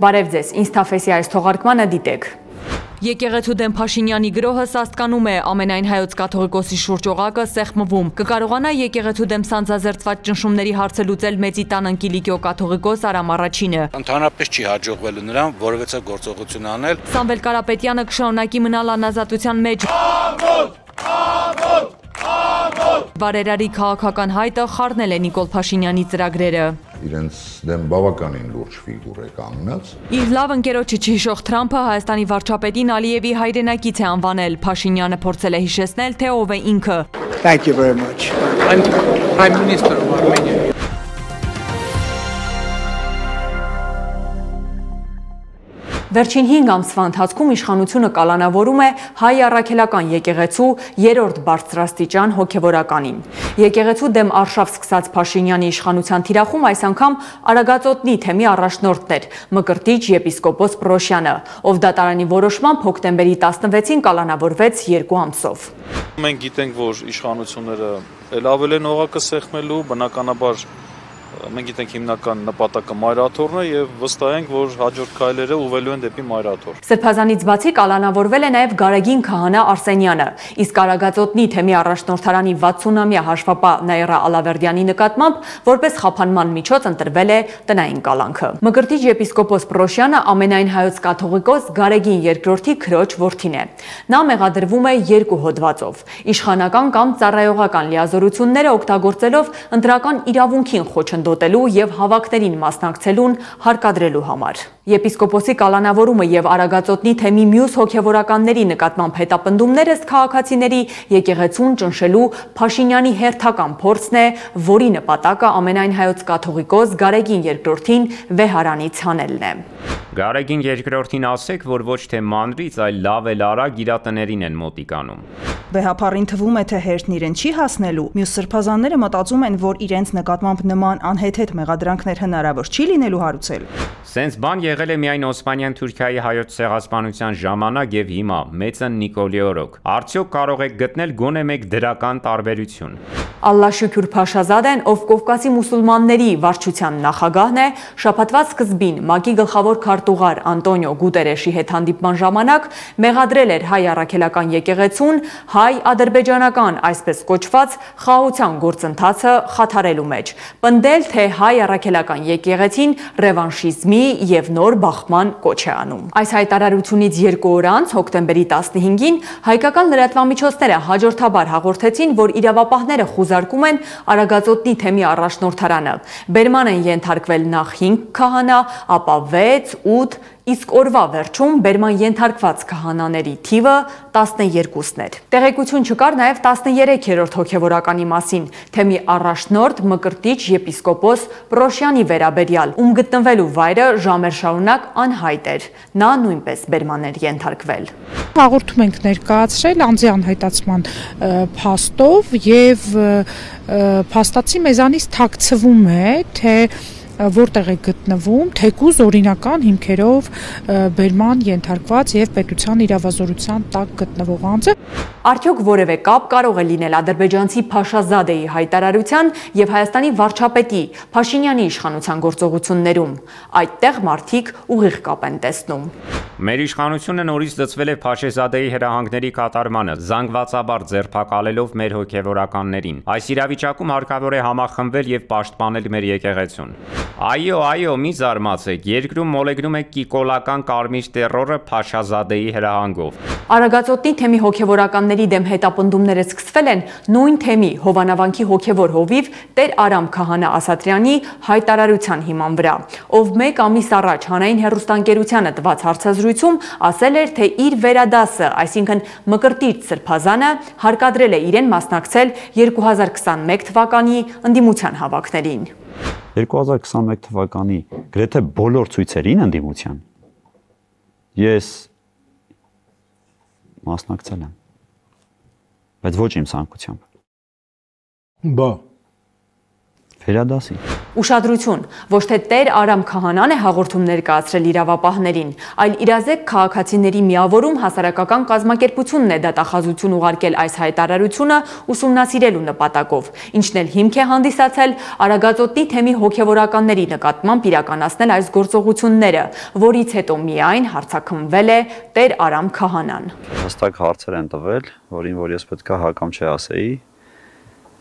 Բարև ձեզ, ինձ թափեսի այս թողարկմանը դիտեք։ Եկեղեցու դեմ Փաշինյանի գրոհը սաստկանում է, ամենայն հայոց կաթողիկոսի շուրջ օղակը սեղմվում։ Կկարողանա եկեղեցու դեմ սանձազերծված ճնշումների հարցը լուծել Մեծի տան ընկիլիկյո կաթողիկոս Արամ Առաջինը։ Ընդհանրապես չի հաջողվելու նրան որևէ գործողություն անել։ Սամվել Կարապետյանը կշարունակի մնալ անազատության մեջ։ Բարերարի քաղաքական հայտը խառնել է Նիկոլ Փաշինյանի ծրագրերը։ Իրենց դեմ բավականին լուրջ ֆիգուր է կանգնած։ Իր լավ ընկերոջը չհիշող Թրամփը Հայաստանի վարչապետին Ալիևի հայրենակից է անվանել։ Փաշինյանը փորձել է հիշեցնել, թե ով է ինքը։ Thank you very much. I'm Prime Minister of Armenia. Վերջին 5 ամսվա ընթացքում իշխանությունը կալանավորում է հայ առաքելական եկեղեցու 3-րդ բարձրաստիճան հոգևորականին։ Եկեղեցու դեմ արշավ սկսած Փաշինյանի իշխանության թիրախում այս անգամ Արագածոտնի թեմի առաջնորդն էր Մկրտիչ եպիսկոպոս Պրոշյանը, ով դատարանի որոշմամբ հոկտեմբերի 16-ին կալանավորվեց 2 ամսով։ Մենք գիտենք, որ իշխանությունները էլ ավել են օղակը սեղմելու, բնականաբար մենք գիտենք հիմնական նպատակը մայրաթորն է եւ վստահ ենք, որ հաջորդ քայլերը ուղղելու են դեպի մայրաթոր։ Սրբազանից բացի կալանավորվել է նաեւ Գարեգին քահանա Արսենյանը, իսկ Արագածոտնի թեմի առաջնորդարանի 60-ամյա հաշվապահ Նաիրա Ալավերդյանի նկատմամբ որպես խափանման միջոց ընտրվել է տնային կալանքը։ Մկրտիչ եպիսկոպոս Պրոշյանը ամենայն հայոց կաթողիկոս Գարեգին II-ի քրոջ որդին է։ Նա մեղադրվում է 2 հոդվածով՝ իշխանական կամ ծառայողական լիազորությունները օգտագործելով ընտրական իրավունքին խոչընդոտելու եւ հավաքներին մասնակցելուն հարկադրելու համար։ Եպիսկոպոսի կալանավորումը եւ Արագածոտնի թեմի մյուս հոգեվորականների նկատմամբ հետապնդումները քաղաքացիների եկեղեցուն ճնշելու Փաշինյանի հերթական փորձն է, որի նպատակը ամենայն հայոց կաթողիկոս Գարեգին II-ին վեհարանից հանելն է։ Գարեգին II-ին ասեք, որ ոչ թե մանրից, այլ լավ էլ արագ իրա տներին են մոտիկանում։ Վեհապարին թվում է, թե հերթն իրեն չի հասնելու։ Մյուս սրբազանները մտածում են, որ իրենց նկատմամբ նման անհեթեթ մեղադրանքներ հնարավոր չի լինելու հարուցել։ Սենց բան եղել է միայն Օսմանյան Թուրքիայի հայոց ցեղասպանության ժամանակ եւ հիմա մեծն Նիկոլի օրոք։ Արդյոք կարող եք գտնել գոնե մեկ դրական տարբերություն։ Ալլաշուքյուր Փաշազադեն, ով Կովկասի մուսուլմանների վարչության նախագահն է, շաբաթվա սկզբին ՄԱԿ-ի գլխավոր քարտուղար Անտոնիո Գուտերեշի հետ հանդիպման ժամանակ մեղադրել էր հայ առաքելական եկեղեցուն հայ-ադրբեջանական, այսպես կոչված, խաղաղության գործընթացը խաթարելու մեջ, պնդել, թե հայ առաքելական եկեղեցին ռևանշիզմի եւ նոր բախման կոչ է անում։ Այս հայտարարությունից 2 օր անց, հոկտեմբերի 15-ին, հայկական լրատվամիջոցները հաջորդաբար հաղորդեցին, որ իրավապահները խուզարկում են Արագածոտնի թեմի առաջնորդարանը։ Բերման են ենթարկվել նախ 5 քահանա, ապա 6, 8, իսկ օրվա վերջում բերման ենթարկված քահանաների թիվը 12-ն էր։ Տեղեկություն չկար նաև 13-րդ հոգևորականի մասին, թեմի առաջնորդ Մկրտիչ եպիսկոպոս Պրոշյանի վերաբերյալ, ում գտնվելու վայրը ժամեր շարունակ անհայտ էր։ Նա նույնպես բերման էր ենթարկվել։ Հաղորդում ենք ներկայացրել անձի անհայտացման փաստով եւ փաստացի մեզանից թաքցվում է, թե որտեղ է գտնվում, թեկուզ օրինական հիմքերով բերման ենթարկված եւ պետության իրավազորության տակ գտնվող անձը։ Արդյոք որևէ կապ կարող է լինել ադրբեջանցի Փաշազադեի հայտարարության եւ Հայաստանի վարչապետի Փաշինյանի իշխանության գործողություններում։ Այդտեղ մարդիկ ուղիղ կապ են տեսնում։ Մեր իշխանությունը նորից դծվել է Փաշազադեի հրահանգների կատարմանը, զանգվածաբար ձերբակալելով մեր հոգևորականներին։ Այս իրավիճակում հարկավոր է համախմբվել եւ պաշտպանել մեր եկեղեցուն։ Այո, մի զարմացեք, երկրում մոլեգնում է կիկոլական կարմիր տերորը Փաշազադեի հրահանգով։ Արագածոտնի թեմի հոգևորականների դեմ հետապնդումները սկսվել են նույն թեմի Հովանավանքի հոգևոր հովիվ Տեր Արամ Քահանա Ասատրյանի հայտարարության հիման վրա, ով 1 ամիս առաջ հանրային հեռուստաընկերությանը տված հարցազրույցում ասել էր, թե իր վերադասը, այսինքն Մկրտիչ սրբազանը, հարկադրել է իրեն մասնակցել 2021 թվականի ընդդիմության հավաքներին։ 2021 թվականի գրեթե բոլոր ցույցերին ընդդիմության ես մասնակցել եմ, բայց ոչ իմ ցանկությամբ։ Վերադասի։ Ուշադրություն, ոչ թե Տեր Արամ Քահանան է հաղորդում ներկայացրել իրավապահներին, այլ իրազեկ քաղաքացիների միավորում հասարակական կազմակերպությունն է դատախազություն ուղարկել այս հայտարարությունը ուսումնասիրելու նպատակով, ինչն էլ հիմք է հանդիսացել Արագածոտնի թեմի հոգևորականների նկատմամբ իրականացնել այս գործողությունները, որից հետո միայն հարցաքննվել է Տեր Արամ Քահանան։ Հստակ հարցեր են տվել, որ ես պետք է հակամ չասեի։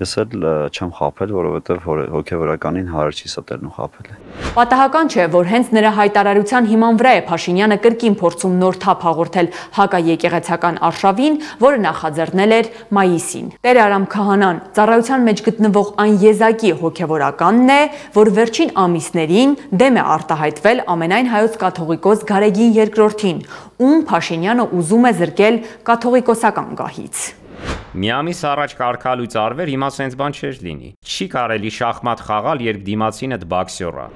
Ես էլ չեմ խաբել, որովհետև հոգևորականին հարց չի ստելն ու խաբել է։ Պատահական չէ, որ հենց նրա հայտարարության հիման վրա է Փաշինյանը կրկին փորձում նոր թափ հաղորդել հակաեկեղեցական արշավին, որը նախաձեռնել էր մայիսին։ Տեր Արամ Քահանան ծառայության մեջ գտնվող այն եզակի հոգևորականն է, որ վերջին ամիսներին դեմ է արտահայտվել ամենայն հայոց կաթողիկոս Գարեգին II-ին, ում Փաշինյանը ուզում է զրկել կաթողիկոսական գահից։ Մի ամիս առաջ կարգալույց արվեր, հիմա սենց բան չէր լինի։ Չի կարելի շախմատ խաղալ, երբ դիմացինդ բոքսյոր է։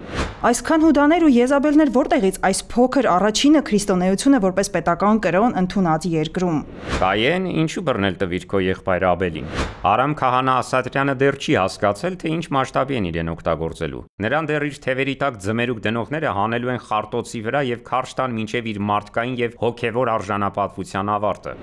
Այսքան հուդաներ ու եզաբելներ որտեղից այս փոքր առաջինը քրիստոնեությունը որպես պետական կրոն ընդունած երկրում։ Կայեն, ինչու բռնել տվիր քո եղբայր Աբելին։ Արամ Քահանա Ասատրյանը դեռ չի հասկացել, թե ինչ մասշտաբի են իրեն օգտագործելու։ Նրան դեռ իր թևերի տակ ձմերուկ դնողները հանելու են խարտոցի վրա եւ քարշ տան մինչեւ իր մարդկային եւ հոգեվոր արժանապատվության ավարտը։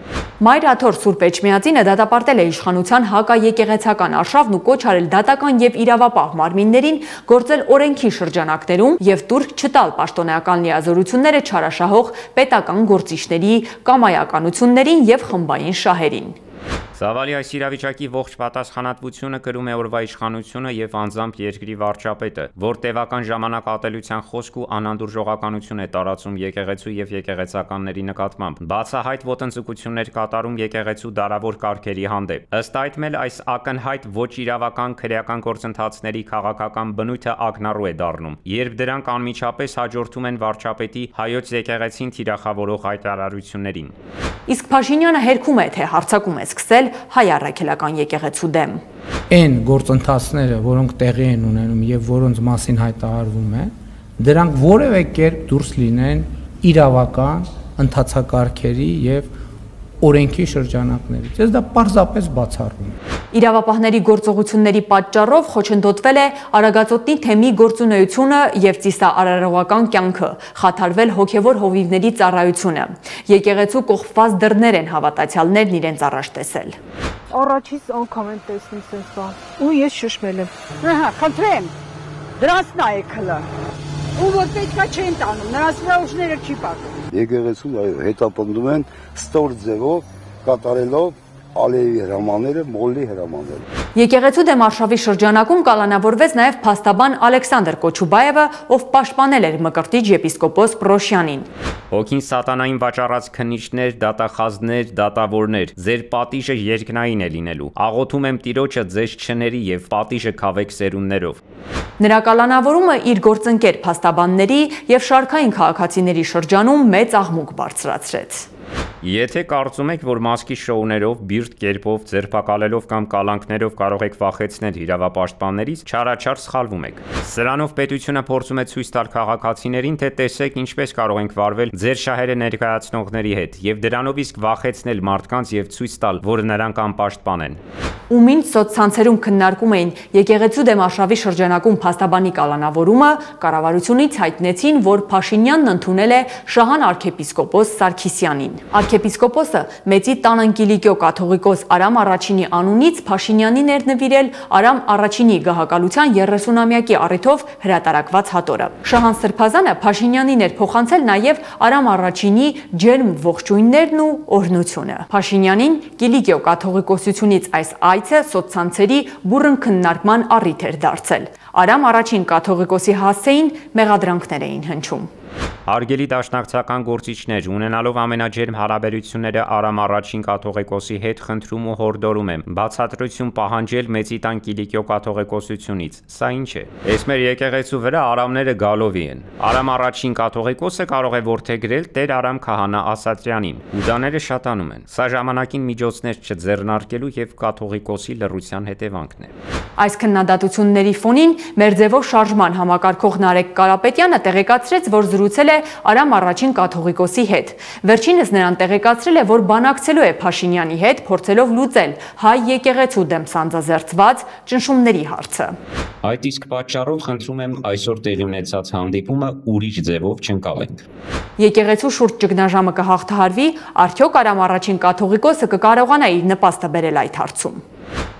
Մայր Աթոր Սուրբ Էջմիածինը դատապարտել է իշխանության հակաեկեղեցական արշավն ու կոչ արել դատական եւ իրավապահ մարմիններին գործել օրենքի շրջանակներում եւ տուրք չտալ պաշտոնեական լիազորությունները չարաշահող պետական գործիչների կամայականություններին եւ խմբային շահերին։ Ցավալի այս իրավիճակի ողջ պատասխանատվությունը կրում է օրվա իշխանությունը եւ անձամբ երկրի վարչապետը, որ տևական ժամանակ ատելության խոսք ու անանդուրժողականություն է տարածում եկեղեցու եւ եկեղեցականների նկատմամբ, բացահայտ ոտնձգություններ կատարում եկեղեցու դարավոր կարգերի հանդեպ։ Ըստ այդմ էլ այս ակնհայտ ոչ իրավական քրեական գործընթացների քաղաքական բնույթը ակնառու է դառնում, երբ դրանք անմիջապես հաջորդում են վարչապետի հայոց եկեղեցին թիրախավորող հայտարարություններին։ Իսկ Փաշինյանը հերքում է, թե հարձակում է սկսել հայ առաքելական եկեղեցու դեմ։ Այն գործընթացները, որոնք տեղի են ունենում եւ որոնց մասին հայտարարվում է, դրանք որևէ կերպ դուրս լինեն իրավական ընթացակարգերի եւ օրենքի շրջանակներից։ Ես դա պարզապես բացառում եմ։ Իրավապահների գործողությունների պատճառով խոչընդոտվել է Արագածոտնի թեմի գործունեությունը եւ ծիսաարարողական կյանքը, խաթարվել հոգեվոր հովիվների ծառայությունը։ Եկեղեցու կողպված դռներ են հավատացյալներն իրենց առաջ տեսել։ Առաջից անգամ եմ տեսնում sense բան։ Ու ես շշմել եմ։ Ահա, խնդրեմ։ Դրանց նայեք հլը։ Ու որ պետքա չեն տանում, նրանց վրա ուժները չի պատում։ Եկեղեցու հետապնդում են ստոր ձևով կատարելով Ալեևի հրամանները, մոլլի հրամանները։ Եկեղեցու դեմ արշավի շրջանակում կալանավորվեց նաև փաստաբան Ալեքսանդր Կոչուբաևը, ով պաշտպանել էր Մկրտիչ եպիսկոպոս Պրոշյանին։ Հոգին սատանային վաճառած քննիչներ, դատախազներ, դատավորներ, ձեր պատիժը երկնային է լինելու։ Աղոթում եմ Տիրոջը ձեզ չների եւ պատիժը քավեք սերունդներով։ Նրա կալանավորումը իր գործընկեր փաստաբանների եւ շարքային քաղաքացիների շրջանում մեծ աղմուկ բարձրացրեց։ Եթե կարծում եք, որ մասկի շոուներով, բիրտ կերպով, ձերբակալելով կամ կալանքներով կարող եք վախեցնել իրավապաշտպաններից, չարաչար սխալվում եք։ Սրանով պետությունը փորձում է ցույց տալ քաղաքացիներին, թե տեսեք ինչպես կարող ենք վարվել ձեր շահերը ներկայացնողների հետ, եւ դրանով իսկ վախեցնել մարդկանց եւ ցույց տալ, որ նրանք անպաշտպան են։ Ում ինչ սոցցանցերում քննարկում էին եկեղեցու դեմ արշավի շրջանակում փաստաբանի կալանավորումը, կառավարությունից հայտնեցին, որ Փաշինյանն ընդունել է Շահան arczepiskopos Սարգիսյանին։ Arczepiskopos-ը մեծի տան Կիլիկիո կաթողիկոս Արամ Առաջինի անունից Փաշինյանի ներնվիրել Արամ Առաջինի գահակալության 30-ամյակի առիթով հրատարակված հատորը։ Շահան Սրբազանը Փաշինյանին էր փոխանցել նաև Արամ Առաջինի ջերմ ողջույններն ու օրհնությունը։ Փաշինյանին Կիլիկիո կաթողիկոսությունից այս այցը սոցցանցերի բուռն քննարկման առիթ էր դարձել։ Արամ Առաջին կաթողիկոսի հասցեին մեղադրանքներ էին հնչում։ Հարգելի դաշնակցական գործիչներ, ունենալով ամենաջերմ հարաբերությունները Արամ Առաջին կաթողիկոսի հետ, խնդրում ու հորդորում եմ բացատրություն պահանջել Մեծի տան Կիլիկիո կաթողիկոսությունից։ Սա ինչ է։ Այս մեր եկեղեցու վրա արամները գալովի են։ Արամ Առաջին կաթողիկոսը կարող է որդեգրել Տեր Արամ Քահանա Ասատրյանին։ Ուդաները շատանում են։ Սա ժամանակին միջոցներ չձեռնարկելու եւ կաթողիկոսի լռության հետևանքն է։ Այս քննադատությունների ֆոնին մեր ձևով շարժման համակարգող Նարեկ Կարապետյանը տեղեկացրեց, որ զրուցել է Արամ առաջին կաթողիկոսի հետ։ Վերջինս նրան տեղեկացրել է, որ բանակցելու է Փաշինյանի հետ, փորձելով լուծել հայ եկեղեցու դեմ սանձազերծված ճնշումների հարցը։ Այդ իսկ պատճառով խնդրում եմ այսօր տեղի ունեցած հանդիպումը ուրիշ ձևով չընկալենք։ Եկեղեցու շուրջ ճգնաժամը կհաղթահարվի, արդյոք Արամ առաջին կաթողիկոսը կկարողանա իր նպաստը բերել այդ հարցում։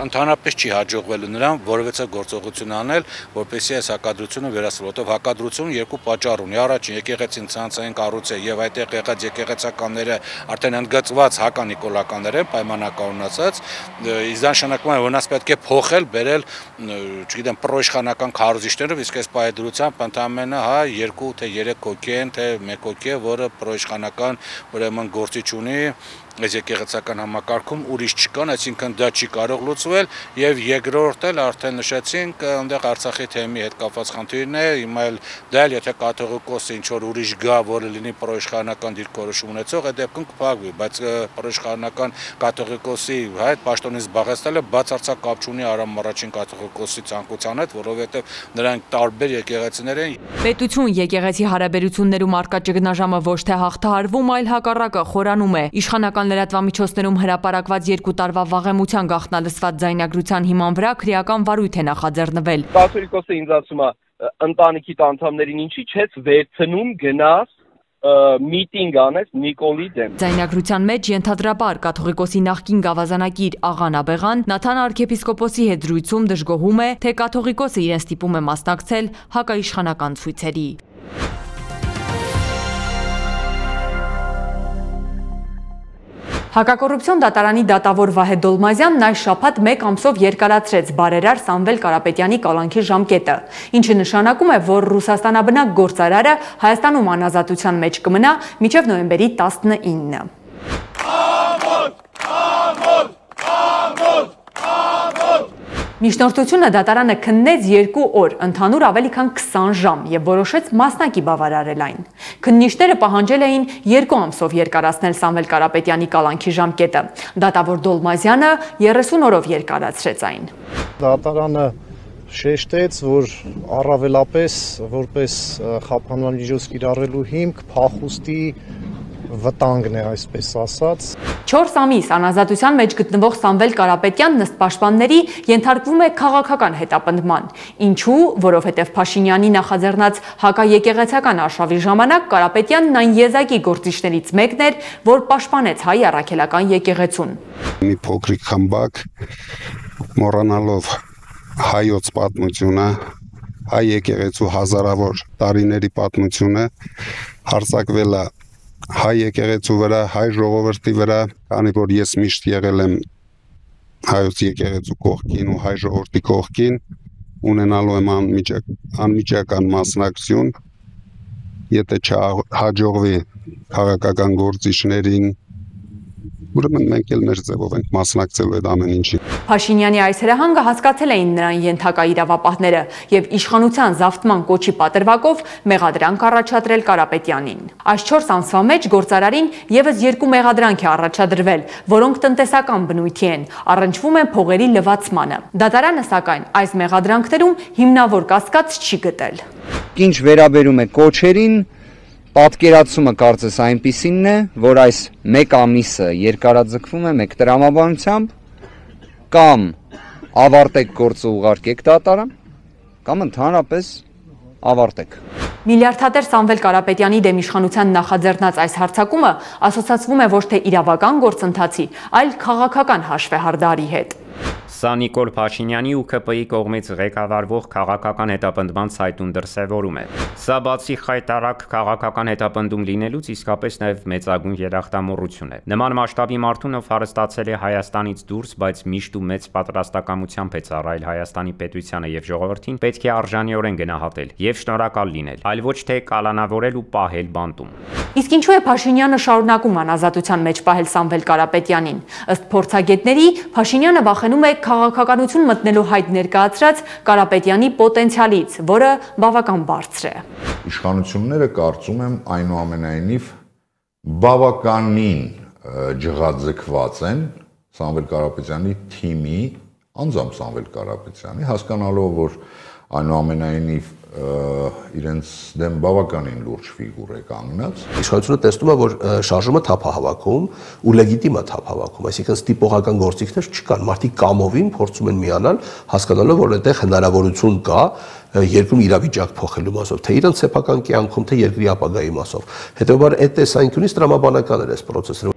Ընդհանրապես չի հաջողվելու նրան որևէ գործողություն անել, որպեսզի այս հակադրությունը վերացվի, որովհետև հակադրությունը երկու պատճառ ունի։ Առաջին եկեղեցին ցանցային կառույց է եւ այդտեղ եղած եկեղեցականները արդեն ընդգծված հականիկոլականներ են, պայմանականացած, իսկ դա նշանակում է, որ նրանց պետք է փոխել, բերել, չգիտեմ, պրոիշխանական քարոզիչներով, իսկ այս պայդրությամբ ընդամենը 2 թե 3 հոգի են, թե 1 հոգի է, որը պրոիշխանական ուրեմն գործիչ ունի այս եկեղեցական համակարգում, ուրիշ չկան, այսինքն դա չի կարող լուծվել եւ երկրորդ էլ արդեն նշեցինք, այնտեղ Արցախի թեմի հետ կապված խնդիրն է, հիմա էլ դա էլ եթե կաթողիկոսը ինչ որ ուրիշ գա, որը լինի պրոիշխանական դիրքորոշում ունեցող, այդ դեպքում կփակվի, բայց պրոիշխանական կաթողիկոսի հետ պաշտոնից զբաղեցնելը բացարձակ կապ չունի Արամ առաջին կաթողիկոսի ցանկության հետ, որովհետեւ նրանք տարբեր եկեղեցիներ են։ Պետություն եկեղեցի հարաբերություններում արկա ճգնաժամը ոչ թե հաղթահարվում, այլ հակառակը խորանում է։ Իշխանական լրատվամիջոցներում հրապարակված 2 տարվա վաղեմության գաղտնալսված ձայնագրության հիման վրա քրեական վարույթ է նախաձեռնվել։ Կաթողիկոսը ինձ ասում է ընտանիքի անդամներին ինչի չես վերցնում գնաս միտինգ անես Նիկոլի դեմ։ Ձայնագրության մեջ ենթադրաբար կաթողիկոսի նախկին գավազանակիր Աղան Աբեղան Նաթան arczepiskopos-ի հետ զրույցում դժգոհում է, թե կաթողիկոսը իրեն ստիպում է մասնակցել հակաիշխանական ցույցերի։ Հակակոռուպցիոն դատարանի դատավոր Վահե Դոլմազյանն այս շաբաթ 1 ամսով երկարացրեց բարերար Սամվել Կարապետյանի կալանքի ժամկետը, ինչը նշանակում է, որ Ռուսաստանաբնակ գործարարը Հայաստանում անազատության մեջ կմնա մինչև նոյեմբերի 19-ը։ Միջնորդությունը դատարանը քննեց 2 օր, ընդհանուր ավելի քան 20 ժամ եւ որոշեց մասնակի բավարարել այն։ Քննիչները պահանջել էին 2 ամսով երկարացնել Սամվել Կարապետյանի կալանքի ժամկետը։ Դատավոր Դոլմազյանը 30 օրով երկարացրեց այն։ Դատարանը շեշտեց, որ առավելապես որպես խափանման միջոց կիրառելու հիմք փախուստի վտանգն է, այսպես ասած։ 4 ամիս անազատության մեջ գտնվող Սամվել Կարապետյանն ըստ պաշտպանների ենթարկվում է քաղաքական հետապնդման։ Ինչու, որովհետև Փաշինյանի նախաձեռնած հակաեկեղեցական արշավի ժամանակ Կարապետյանն այն եզակի գործիչներից մեկն էր, որ պաշտպանեց հայ առաքելական եկեղեցուն։ Մի փոքրիկ խմբակ մոռանալով հայոց պատմությունը, հայ եկեղեցու հազարավոր տարիների պատմությունը հարձակվել է հայ եկեղեցու վրա, հայ ժողովրդի վրա, քանի որ ես միշտ եղել եմ հայոց եկեղեցու կողքին ու հայ ժողովրդի կողքին, ունենալու եմ անմիջական մասնակցություն, եթե չհաջողվի քաղաքական գործիչներին, ուրեմն մենք էլ մեր ձևով ենք մասնակցելու այդ ամեն ինչին։ Փաշինյանի այս հրահանգը հասկացել էին նրան ենթակա իրավապահները եւ իշխանության զավթման կոչի պատրվակով մեղադրանք առաջադրել Կարապետյանին։ Այս 4 ամսվա մեջ գործարարին եւս 2 մեղադրանք է առաջադրվել, որոնք տնտեսական բնույթի են, առնչվում են փողերի լվացմանը։ Դատարանը սակայն այս մեղադրանքներում հիմնավոր կասկած չի գտել։ Ինչ վերաբերում է կոչերին, պատկերացումը կարծես այնպիսինն է, որ այս 1 ամիսը երկարաձգվում է 1 տրամաբանությամբ, կամ ավարտեք գործը ուղարկեք դատարան, կամ ընդհանրապես ավարտեք։ Միլիարդատեր Սամվել Կարապետյանի դեմ իշխանության նախաձեռնած այս հարձակումը ասոցացվում է ոչ թե իրավական գործընթացի, այլ քաղաքական հաշվեհարդարի հետ։ Սա Նիկոլ Փաշինյանի ու ՔՊ-ի կողմից ղեկավարվող քաղաքական հետապնդման ցայտուն դրսևորում է։ Սա բացի խայտարակ քաղաքական հետապնդում լինելուց իսկապես նաև մեծագույն երախտամոռություն է։ Նման մասշտաբի մարդուն, ով հարստացել է Հայաստանից դուրս, բայց միշտ ու մեծ պատրաստակամությամբ է ծառայել Հայաստանի պետությանը եւ ժողովրդին, պետք է արժանիորեն գնահատել եւ շնորհակալ լինել, այլ ոչ թե կալանավորել ու պահել բանտում։ Իսկ ինչու է Փաշինյանը շարունակում անազատության մեջ պահել Սամվել Կարապետյանին։ Ըստ փորձագետների, Փաշինյանը վախենում է քաղաքականություն մտնելու հայտ ներկայացրած Կարապետյանի պոտենցիալից, որը բավական բարձր է։ Իշխանությունները կարծում եմ այնուամենայնիվ բավականին ջղաձգված են Սամվել Կարապետյանի թիմի, անձամբ Սամվել Կարապետյանի, հասկանալով, որ այնուամենայնիվ իրենց դեմ բավականին լուրջ ֆիգուր է կանգնած։ Իշխանությունը տեսնում է, որ շարժումը թափ է հավաքում ու լեգիտիմ է թափ հավաքում, այսինքն ստիպողական գործիքներ չկան, մարդիկ կամովին փորձում են միանալ, հասկանալով, որ այդտեղ հնարավորություն կա երկրում իրավիճակ փոխելու մասով, թե իրենց սեփական կյանքում, թե երկրի ապագայի մասով։ Հետևաբար այդ տեսանկյունից տրամաբանական էր այս process-ը։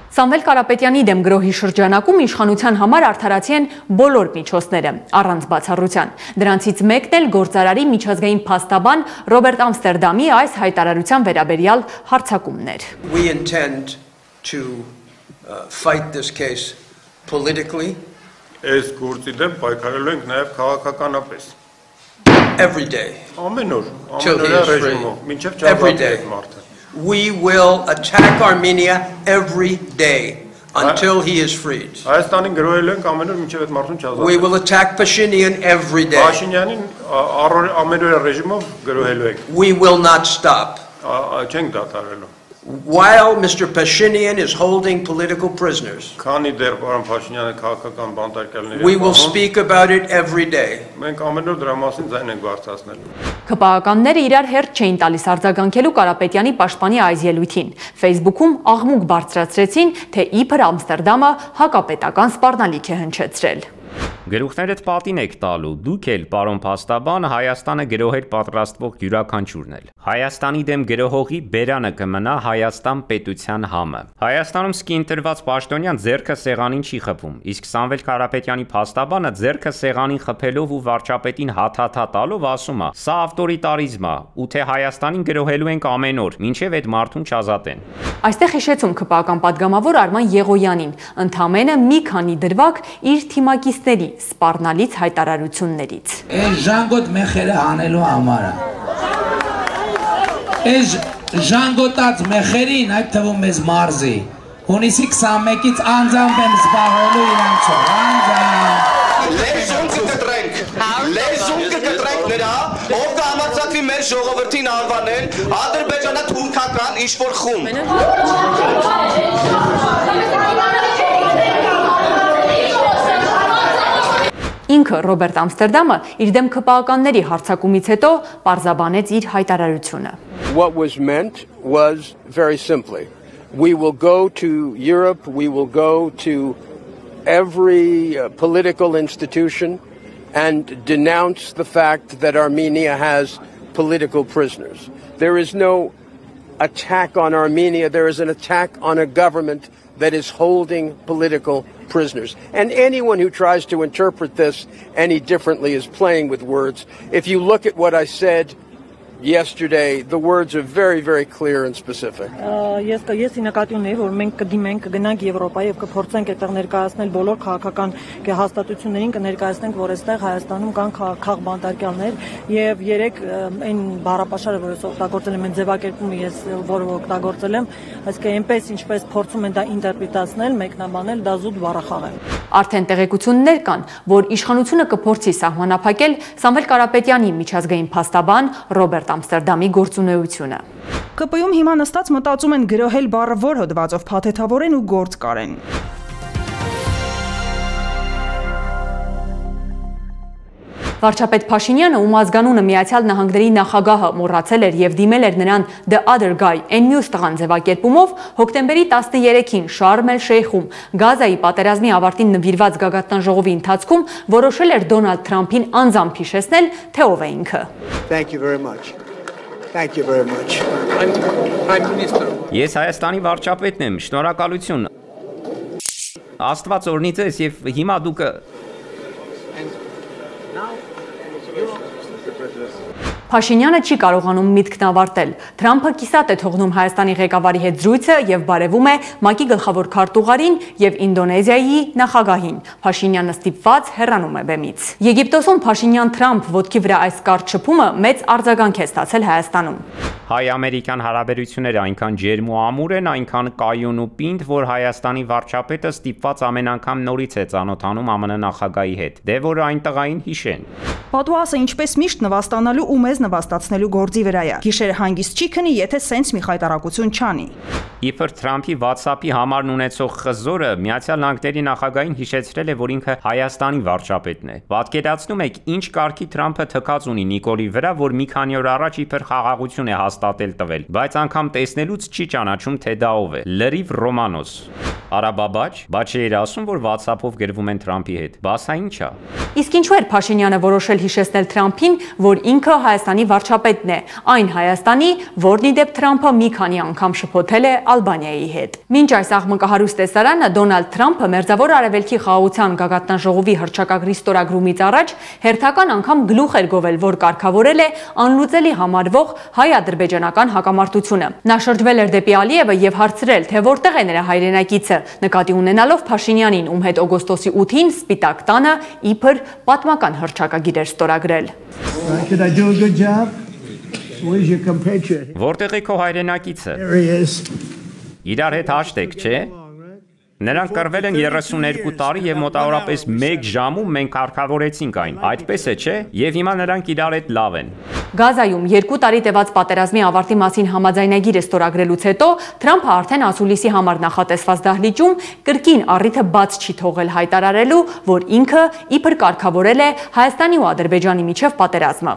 Սամվել Կարապետյանի դեմ գրոհի շրջանակում իշխանության համար արդարացի են բոլոր միջոցները, առանց բացառության։ Դրանցից մեկն էլ գործարարի միջազգային փաստաբան Ռոբերտ Ամստերդամի այս հայտարարության վերաբերյալ հարձակումներ։ We intend to fight this case politically. Այս գործի դեմ պայքարելու ենք նաև քաղաքականապես։ Every day. Ամեն օր, ամեն ռեժիմով, մինչև չավարտի մարդը։ We will attack Armenia every day until he is freed. Հայաստանին գրոհել ենք ամեն օր մինչև այդ մարդուն չազատվի։ We will attack Pashinyan every day. Փաշինյանին ամեն օր ռեժիմով գրոհելու ենք։ We will not stop. Չենք դադարելու։ While Mr. Pashinyan is holding political prisoners, we will speak about it every day. Քպականները իրար հերթ չէին տալիս արձագանքելու Կարապետյանի պաշտպանի այս ելույթին։ Facebook-ում աղմուկ բարձրացրեցին, թե իբր Ամստերդամը հակապետական սպառնալիք է հնչեցրել։ Գլուխներդ պատին եք տալու, դուք էլ, պարոն փաստաբան, Հայաստանը գրոհեր պատրաստվող յուրաքանչյուրն էլ։ Հայաստանի դեմ գրոհողի բերանը կմնա Հայաստան պետության համը։ Հայաստանում սկի ընտրված պաշտոնյան ձեռքը սեղանին չի խփում, իսկ Սամվել Կարապետյանի փաստաբանը ձեռքը սեղանին խփելով ու վարչապետին հաթաթա տալով ասում է. «Սա ավտորիտարիզմ է, ու թե Հայաստանին գրոհելու ենք ամեն օր, մինչև այդ մարդուն չազատեն»։ Այստեղ հիշեցում քպական պատգամավոր Արման Եղոյանին, ընդամենը մի քանի դրվագ իր թիմակիցների սպառնալից հայտարարություններից։ Այս ժանգոտ մեխերը հանելու համար է։ Այս ժանգոտած մեխերին, այդ թվում մեզ մարզի, հունիսի 21-ից անձամբ եմ զբաղվելու իրանցով, Լեզուն կկտրենք նրա, ով կհամարձակվի մեր ժողովրդին անվանել ադրբեջանա-թուրքական ինչ-որ խումբ։ Ինքը Ռոբերտ Ամստերդամը իր դեմ քպականների հարձակումից հետո պարզաբանեց իր հայտարարությունը։ What was meant was very simply, we will go to Europe, we will go to every political institution and denounce the fact that Armenia has political prisoners. There is no attack on Armenia, there is an attack on a government that is holding political prisoners. And anyone who tries to interpret this any differently is playing with words. If you look at what I said yesterday, the words are very, very clear and specific. Ես նկատի ունեի, որ մենք կդիմենք, կգնանք Եվրոպա եւ կփորձենք այդտեղ ներկայացնել բոլոր քաղաքական հաստատություններին, կներկայացնենք, որ այստեղ Հայաստանում կան քաղբանտարկյալներ եւ երեք այն բառապաշարը, որ ես օգտագործել եմ, այն ձևակերպումը ես որը օգտագործել եմ, այսինքն այնպես ինչպես փորձում են դա ինտերպրետացնել, մեկնաբանել, դա զուտ բառախաղ է։ Արդեն տեղեկություններ կան, որ իշխանությունը կփորձի սահմանափակել Սամվել Կարապետյանի միջազգային փաստաբան Ռոբերտ Ամստերդամի գործունեությունը։ ԿՊ-ում հիմա նստած մտածում են գրոհել բառը որ հոդվածով փաթեթավորեն ու գործ կարեն։ Վարչապետ Փաշինյանը, ում ազգանունը Միացյալ Նահանգների նախագահը մոռացել էր եւ դիմել էր նրան the other guy, այն մյուս տղան ձևակերպումով, հոկտեմբերի 13-ին Շարմ էլ-Շեյխում Գազայի պատերազմի ավարտին նվիրված գագաթնաժողովի ընթացքում որոշել էր Դոնալդ Թրամփին անձամբ հիշեցնել, թե ով է ինքը։ Thank you very much. Thank you very much. Prime Minister. Ես Հայաստանի վարչապետն եմ, շնորհակալություն։ Աստված օրհնի ձեզ եւ հիմա դուք Փաշինյանը չի կարողանում միտքն ավարտել։ Թրամփը կիսատ է թողնում Հայաստանի ղեկավարի հետ զրույցը եւ բարևում է ՄԱԿ-ի գլխավոր քարտուղարին եւ Ինդոնեզիայի նախագահին։ Փաշինյանը ստիպված հեռանում է բեմից։ Եգիպտոսում Փաշինյան-Թրամփ ոտքի վրա այս կարճ շփումը մեծ արձագանք է ստացել Հայաստանում։ Հայ-ամերիկյան հարաբերությունները այնքան ջերմ ու ամուր են, այնքան կայուն ու պինդ, որ Հայաստանի վարչապետը ստիպված ամեն անգամ նորից է ծանոթանում ԱՄՆ նախագահի հետ։ Դե որ այն տղային հիշեն։ Պատուհասը ինչպես միշտ նվաստանալու ու մեզ քեզ նվաստացնելու գործի վրա է։ Գիշերը հանգիստ չի քնի, եթե սենց մի խայտարակություն չանի։ Իբր Թրամփի WhatsApp-ի համարն ունեցող խզորը Միացյալ Նահանգների նախագահին հիշեցրել է, որ ինքը Հայաստանի վարչապետն է։ Պատկերացնում եք, ինչ կարգի Թրամփը թքած ունի Նիկոլի վրա, որ մի քանի օր առաջ իբր խաղաղություն է հաստատել տվել, բայց անգամ տեսնելուց չի ճանաչում, թե դա ով է։ Լրիվ Ռոմանոս։ Արաբաբաջ, բայց չէր ասում, որ WhatsApp-ով գրվում են Թրամփի հետ։ Բաս հա ի՞նչ է։ Իսկ ինչու էր Փաշինյանը որոշել հիշեցնել Թրամփին, որ ինքը Հայաստանի վարչապետն է, այն Հայաստանի, որն ի դեպ Թրամփը մի քանի անգամ շփոթել է Ալբանիայի հետ։ Մինչ այս աղմկահարույց տեսարանը Դոնալդ Թրամփը Մերձավոր Արևելքի խաղաղության գագաթնաժողովի հռչակագրի ստորագրումից առաջ հերթական անգամ գլուխ էր գովել, որ կարգավորել է անլուծելի համարվող հայ-ադրբեջանական հակամարտությունը։ Նա շրջվել էր դեպի Ալիևը եւ հարցրել, թե որտեղ է նրա հայրենակիցը, նկատի ունենալով Փաշինյանին, ում հետ օգոստոսի 8-ին Սպիտակ տանը իբր պատմական հռչակագիր էր ստորագրել։ Որտեղ է քո հայրենակիցը։ Իրար հետ հաշտեք, չէ։ Նրանք կռվել են 32 տարի եւ մոտավորապես 1 ժամում մենք կարգավորեցինք այն։ Այդպես է, չէ՞։ Եվ հիմա նրանք իրար հետ լավ են։ Գազայում 2 տարի տևած պատերազմի ավարտի մասին համաձայնագիրը ստորագրելուց հետո Թրամփը արդեն ասուլիսի համար նախատեսված դահլիճում կրկին առիթը բաց չի թողել հայտարարելու, որ ինքը իբր կարգավորել է Հայաստանի ու Ադրբեջանի միջև պատերազմը։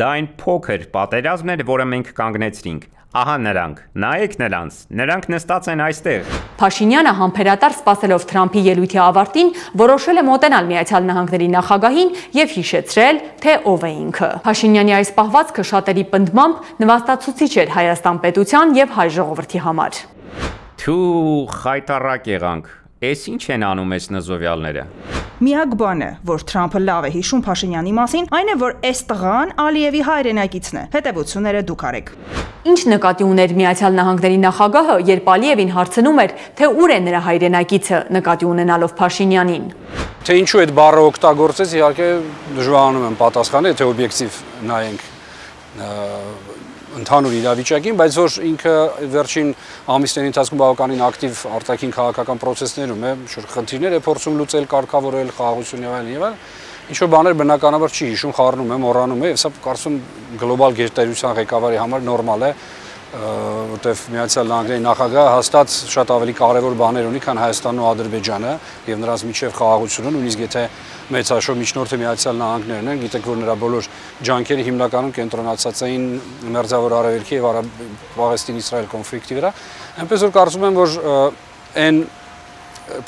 Դա այն փոքր պատերազմն էր, որը մենք կանգնեցրինք։ Ահա նրանք, նայեք նրանց, նրանք նստած են այստեղ։ Փաշինյանը համբերատար սպասելով Թրամփի ելույթի ավարտին որոշել է մոտենալ Միացյալ Նահանգների նախագահին եւ հիշեցրել, թե ով է ինքը։ Փաշինյանի այս պահվածքը շատերի պնդմամբ նվաստացուցիչ էր Հայաստան պետության եւ հայ ժողովրդի համար։ Թու խայտարակ եղանք։ Էս ինչ են անում այս նզովյալները։ Միակ բանը, որ Թրամփը լավ է հիշում Փաշինյանի մասին, այն է, որ այս տղան Ալիևի հայրենակիցն է։ Հետևությունները դուք արեք։ Ինչ նկատի ուներ Միացյալ Նահանգների նախագահը, երբ Ալիևին հարցնում էր, թե ուր է նրա հայրենակիցը, նկատի ունենալով Փաշինյանին։ Թե ինչու այդ բառը օգտագործեց, իհարկե դժվարանում եմ պատասխանել, թե օբյեկտիվ նայենք ընդհանուր իրավիճակին, բայց որ ինքը վերջին ամիսների ընթացքում բավականին ակտիվ արտաքին քաղաքական process-ներում է, խնդիրներ է փորձում լուծել, կարգավորել, խաղաղություն եւ այլն։ Ինչ-որ բաներ բնականաբար չի հիշում, խառնում է, մոռանում է, եւ սա կարծում գլոբալ գերտերության ղեկավարի համար նորմալ է, որտեղ Միացյալ Նահանգների նախագահը հաստատ շատ ավելի կարևոր բաներ ունի, քան Հայաստանն ու Ադրբեջանը եւ նրանց միջև խաղաղությունը, նույնիսկ եթե մեծ հաշվով միջնորդը Միացյալ Նահանգներն են, գիտեք, որ նրա բոլոր ջանքերը հիմնականում կենտրոնացած էին Մերձավոր Արևելքի եւ Պաղեստին-Իսրայել կոնֆլիկտի վրա, այնպես որ կարծում եմ, որ այն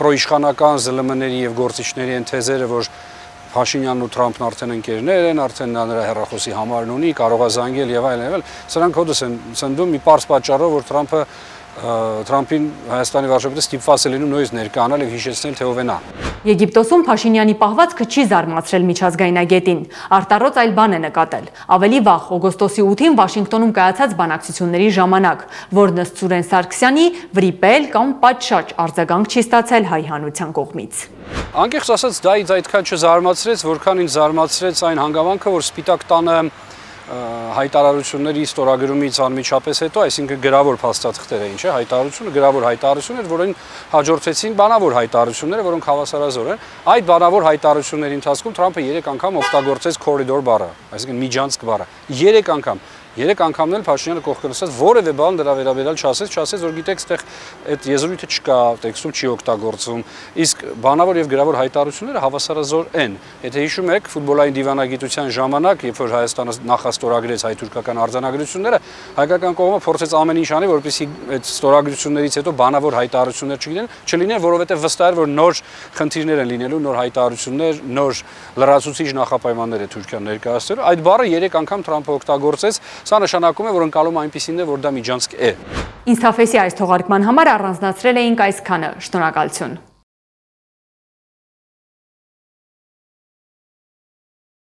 պրոիշխանական ԶԼՄ-ների եւ գործիչների այն թեզերը, որ Փաշինյանն ու Թրամփն արդեն ընկերներ են, արդեն նա նրա հեռախոսի համարն ունի, կարող է զանգել եւ այլն, սրանք հոդս են ցնդում մի պարզ պատճառով, որ Թրամփին Հայաստանի վարչապետը ստիպված է լինում նույնիսկ ներկայանալ եւ հիշեցնել, թե ով է նա։ Եգիպտոսում Փաշինյանի պահվածքը չի զարմացրել միջազգայնագետին, արտառոց այլ բան է նկատել։ Ավելի վաղ օգոստոսի 8-ին Վաշինգտոնում կայացած բանակցությունների ժամանակ, որ ըստ Սուրեն Սարգսյանի վրիպել կամ պատշաճ արձագանք չի ստացել հայ հանրության կողմից։ Անկեղծ ասած, դա ինձ այդքան չզարմացրեց, որքան ինձ զարմացրեց այն հանգամանքը, որ Սպիտակ տանը հայտարարությունների ստորագրումից անմիջապես հետո, այսինքն գրավոր փաստաթղթեր էին, չէ՞, հայտարարությունը գրավոր հայտարարություն էր, որին հաջորդեցին բանավոր հայտարարությունները, որոնք հավասարազոր են։ Այդ բանավոր հայտարարությունների ընթացքում Թրամփը 3 անգամ օգտագործեց corridor բառը, այսինքն միջանցք բառը։ 3 անգամ։ 3 անգամն էլ Փաշինյանը կողքը նստած որևէ բան դրա վերաբերյալ չասեց, որ գիտեք, այդտեղ այդ եզրույթը չկա, տեքստում չի օգտագործվում։ Իսկ բանավոր եւ գրավոր հայտարարությունները հավասարազոր են։ Եթե հիշում եք, ֆուտբոլային դիվանագիտության ժամանակ, երբ որ Հայաստանը նախաստորագրեց հայ-թուրքական արձանագրությունները, հայկական կողմը փորձեց ամեն ինչ անել, որպեսզի այդ ստորագրություններից հետո բանավոր հայտարարություններ չլինեն, որովհետեւ վստահ էր, որ նոր խնդիրներ են լինելու, նոր հայտարարություններ, նոր լրացուցիչ նախապայմաններ է Թուրքիան ներկայացնելու։ Այդ բառը 3 անգամ Թրամփը օգտագործեց։ Սա նշանակում է, որ ընկալումը այնպիսին է, որ դա միջանցք է։ Ինստաֆեսի այս թողարկման համար առանձնացրել էինք այսքանը։ Շնորհակալություն։